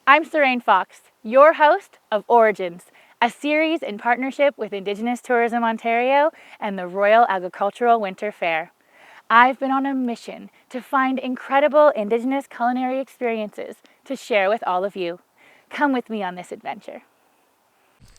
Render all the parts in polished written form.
I'm Sarain Fox, your host of Origins, a series in partnership with Indigenous Tourism Ontario and the Royal Agricultural Winter Fair. I've been on a mission to find incredible Indigenous culinary experiences to share with all of you. Come with me on this adventure.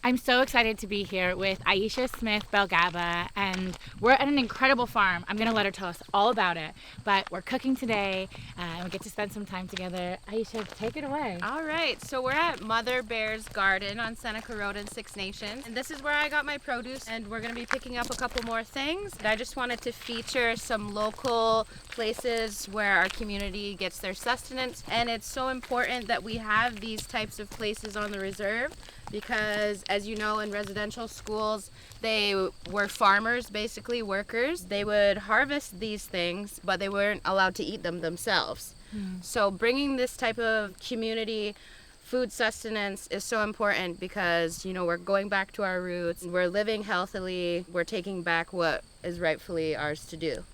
I'm so excited to be here with Aicha Smith-Belghaba, and we're at an incredible farm. I'm going to let her tell us all about it, but we're cooking today and we get to spend some time together. Aicha, take it away. All right, so we're at Mother Bear's Garden on Seneca Road in Six Nations, and this is where I got my produce, and we're going to be picking up a couple more things. I just wanted to feature some local places where our community gets their sustenance, and it's so important that we have these types of places on the reserve because, as you know, in residential schools, they were farmers, basically workers. They would harvest these things, but they weren't allowed to eat them themselves. So bringing this type of community food sustenance is so important because, you know, we're going back to our roots, we're living healthily, we're taking back what is rightfully ours to do.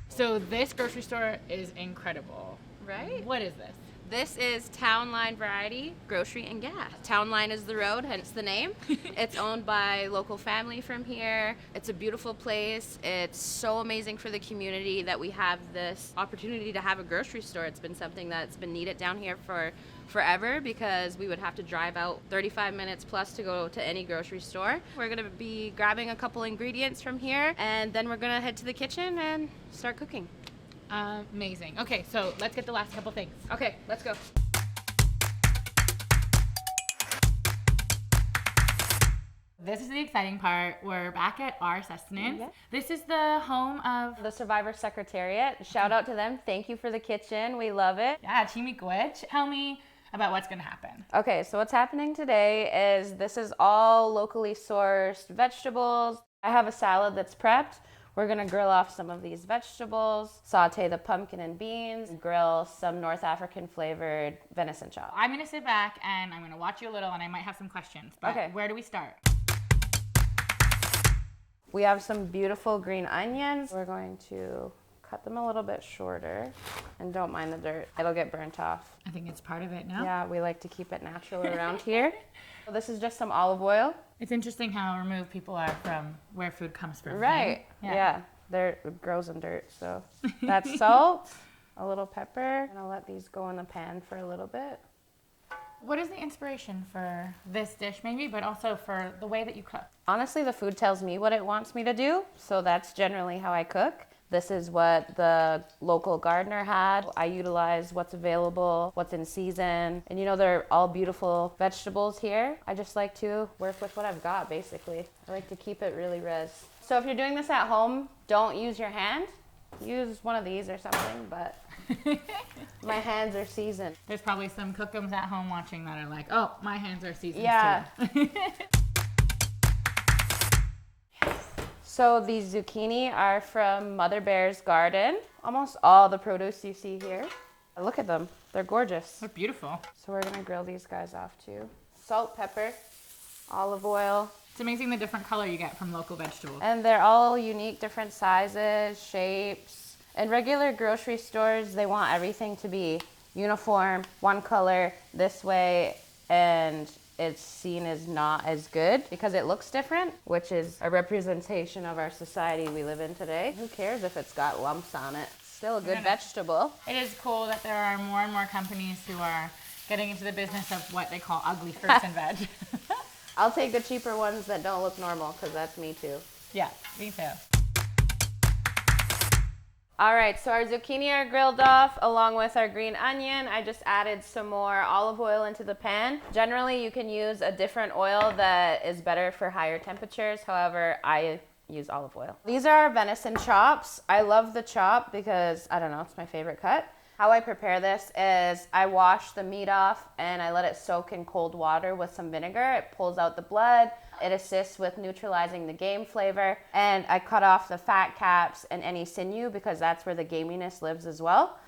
So this grocery store is incredible. Right? What is this? This is Townline variety grocery and gas. Townline is the road, hence the name. It's owned by local family from here. It's a beautiful place. It's so amazing for the community that we have this opportunity to have a grocery store. It's been something that's been needed down here for forever because we would have to drive out 35 minutes plus to go to any grocery store. We're gonna be grabbing a couple ingredients from here and then we're gonna head to the kitchen and start cooking. Amazing. Okay, so let's get the last couple things. Okay, let's go. This is the exciting part. We're back at Our Sustenance. Yeah. This is the home of The Survivor Secretariat. Shout out to them. Thank you for the kitchen. We love it. Chimiquich. Tell me about what's going to happen. Okay, so what's happening today is this is all locally sourced vegetables. I have a salad that's prepped. We're gonna grill off some of these vegetables, saute the pumpkin and beans, grill some North African flavored venison chop. I'm gonna sit back and I'm gonna watch you a little and I might have some questions, but Okay. Where do we start? We have some beautiful green onions. We're going to cut them a little bit shorter and don't mind the dirt. It'll get burnt off. I think it's part of it now. Yeah, we like to keep it natural around here. So this is just some olive oil. It's interesting how removed people are from where food comes from. Right. Yeah. It grows in dirt. So that's salt, a little pepper, and I'll let these go in the pan for a little bit. What is the inspiration for this dish maybe, but also for the way that you cook? Honestly, the food tells me what it wants me to do. So that's generally how I cook. This is what the local gardener had. I utilize what's available, what's in season. And you know, they're all beautiful vegetables here. I just like to work with what I've got, basically. I like to keep it really res. So if you're doing this at home, don't use your hand. Use one of these or something, but my hands are seasoned. There's probably some cookums at home watching that are like, oh, my hands are seasoned too. So these zucchini are from Mother Bear's garden. Almost all the produce you see here. Look at them. They're gorgeous. They're beautiful. So we're gonna grill these guys off too. Salt, pepper, olive oil. It's amazing the different color you get from local vegetables. And they're all unique, different sizes, shapes. In regular grocery stores, they want everything to be uniform, one color, this way, and it's seen as not as good because it looks different, which is a representation of our society we live in today. Who cares if it's got lumps on it? It's still a good vegetable. It is cool that there are more and more companies who are getting into the business of what they call ugly fruits and veg. I'll take the cheaper ones that don't look normal because that's me too. Yeah, me too. All right, so our zucchini are grilled off along with our green onion. I just added some more olive oil into the pan. Generally, you can use a different oil that is better for higher temperatures. However, I use olive oil. These are our venison chops. I love the chop because, I don't know, it's my favorite cut. How I prepare this is I wash the meat off and I let it soak in cold water with some vinegar. It pulls out the blood. It assists with neutralizing the game flavor. And I cut off the fat caps and any sinew because that's where the gaminess lives as well.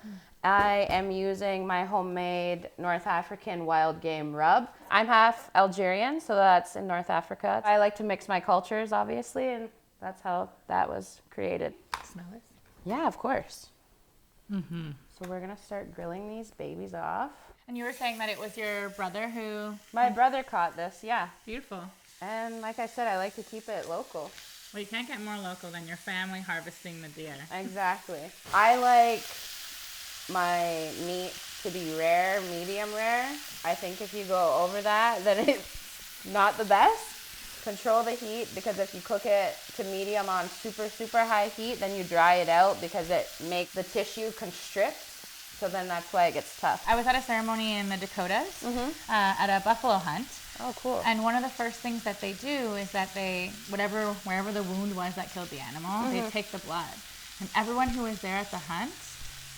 I am using my homemade North African wild game rub. I'm half Algerian, so that's in North Africa. I like to mix my cultures, obviously, and That's how that was created. Smell this? Yeah, of course. So we're gonna start grilling these babies off. And you were saying that it was your brother who... My brother caught this, yeah. Beautiful. And like I said, I like to keep it local. Well, you can't get more local than your family harvesting the deer. Exactly. I like my meat to be rare, medium rare. I think if you go over that, then it's not the best. Control the heat, because if you cook it to medium on super, super high heat, then you dry it out because it makes the tissue constrict. So then that's why it gets tough. I was at a ceremony in the Dakotas at a buffalo hunt. Oh, cool. And one of the first things that they do is that they, wherever the wound was that killed the animal, they take the blood. And everyone who was there at the hunt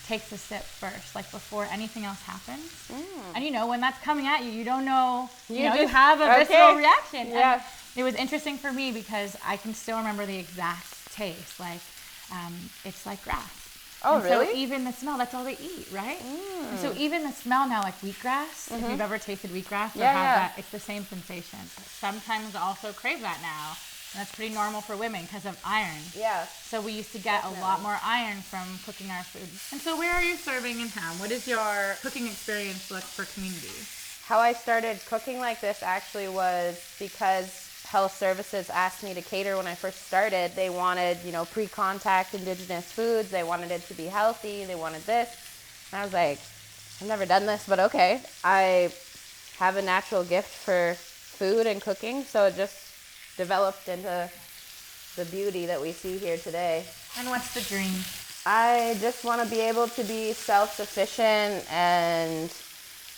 takes a sip first, like before anything else happens. And you know, when that's coming at you, you don't know, you have a visceral reaction. Yeah. And it was interesting for me because I can still remember the exact taste. Like, it's like grass. Oh, and really? So even the smell, that's all they eat, right? And so even the smell now, like wheatgrass, if you've ever tasted wheatgrass or had that, it's the same sensation. Sometimes I also crave that now. And that's pretty normal for women because of iron. Yeah. So we used to get a lot more iron from cooking our food. And so where are you serving in town? What does your cooking experience look for community? How I started cooking like this actually was because Health Services asked me to cater when I first started. They wanted, pre-contact Indigenous foods. They wanted it to be healthy. They wanted this. And I was like, I've never done this, but okay. I have a natural gift for food and cooking, so it just developed into the beauty that we see here today. And what's the dream? I just want to be able to be self-sufficient and,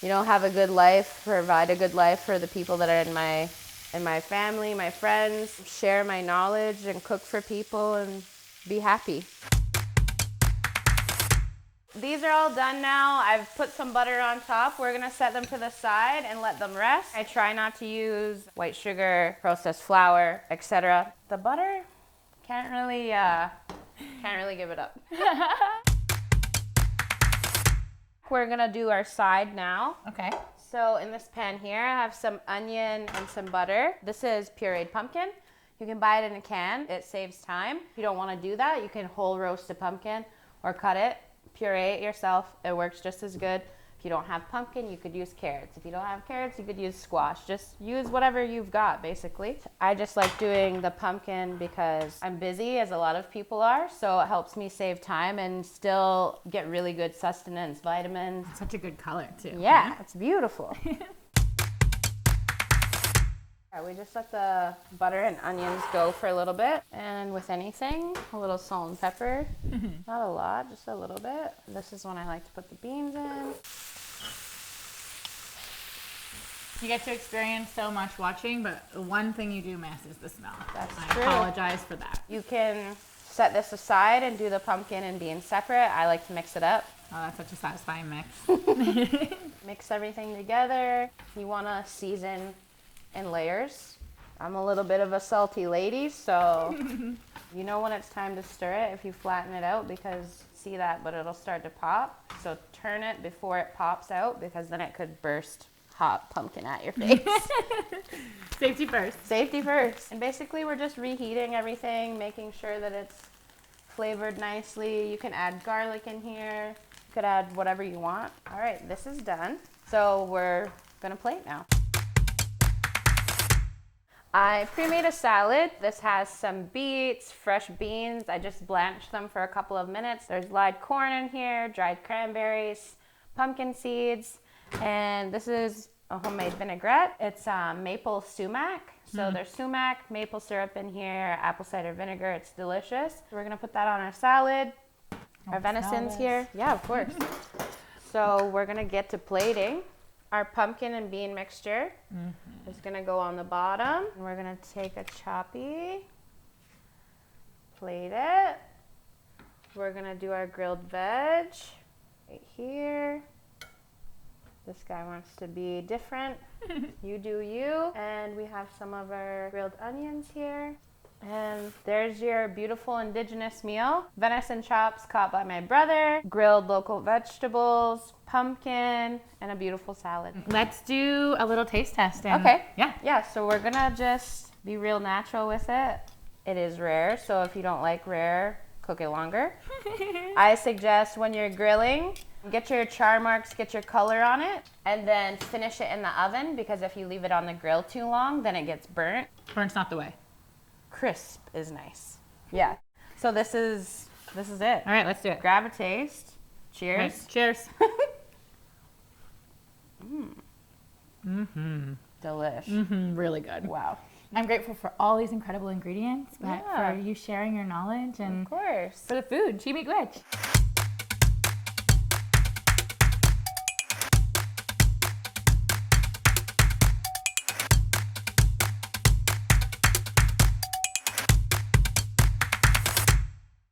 have a good life, provide a good life for the people that are in my family, my friends, share my knowledge and cook for people and be happy. These are all done now. I've put some butter on top. We're gonna set them to the side and let them rest. I try not to use white sugar, processed flour, etc. The butter can't really give it up. We're gonna do our side now. Okay. So in this pan here, I have some onion and some butter. This is pureed pumpkin. You can buy it in a can. It saves time. If you don't want to do that, you can whole roast a pumpkin or cut it, puree it yourself. It works just as good. If you don't have pumpkin, you could use carrots. If you don't have carrots, you could use squash. Just use whatever you've got, basically. I just like doing the pumpkin because I'm busy, as a lot of people are, so it helps me save time and still get really good sustenance, vitamins. Such a good color, too. Yeah, it's beautiful. We just let the butter and onions go for a little bit. And with anything, a little salt and pepper. Not a lot, just a little bit. This is when I like to put the beans in. You get to experience so much watching, but the one thing you do miss is the smell. That's true. I apologize for that. You can set this aside and do the pumpkin and beans separate. I like to mix it up. Oh, that's such a satisfying mix. Mix everything together. You want to season in layers. I'm a little bit of a salty lady, so you know when it's time to stir it if you flatten it out, because see that, but it'll start to pop. So turn it before it pops out, because then it could burst hot pumpkin at your face. Safety first. Safety first. And basically we're just reheating everything, making sure that it's flavored nicely. You can add garlic in here. You could add whatever you want. All right, this is done. So we're gonna plate now. I pre-made a salad. This has some beets, fresh beans. I just blanched them for a couple of minutes. There's live corn in here, dried cranberries, pumpkin seeds, and this is a homemade vinaigrette. It's maple sumac. So there's sumac, maple syrup in here, apple cider vinegar. It's delicious. We're gonna put that on our salad. Our venison's here. Yeah, of course. So we're gonna get to plating. Our pumpkin and bean mixture is gonna go on the bottom. And we're gonna take a choppy, plate it. We're gonna do our grilled veg right here. This guy wants to be different. You do you. And we have some of our grilled onions here. And there's your beautiful Indigenous meal. Venison chops caught by my brother, grilled local vegetables, pumpkin, and a beautiful salad. Let's do a little taste test. Okay. Yeah. Yeah, so we're gonna just be real natural with it. It is rare, so if you don't like rare, cook it longer. I suggest when you're grilling, get your char marks, get your color on it, and then finish it in the oven, because if you leave it on the grill too long, then it gets burnt. Burnt's not the way. Crisp is nice. Yeah. So this is it. All right, let's do it. Grab a taste. Cheers. Right, cheers. Delish. Really good. Wow. I'm grateful for all these incredible ingredients, but Yeah. for you sharing your knowledge and Of course. for the food. Chi miigwech.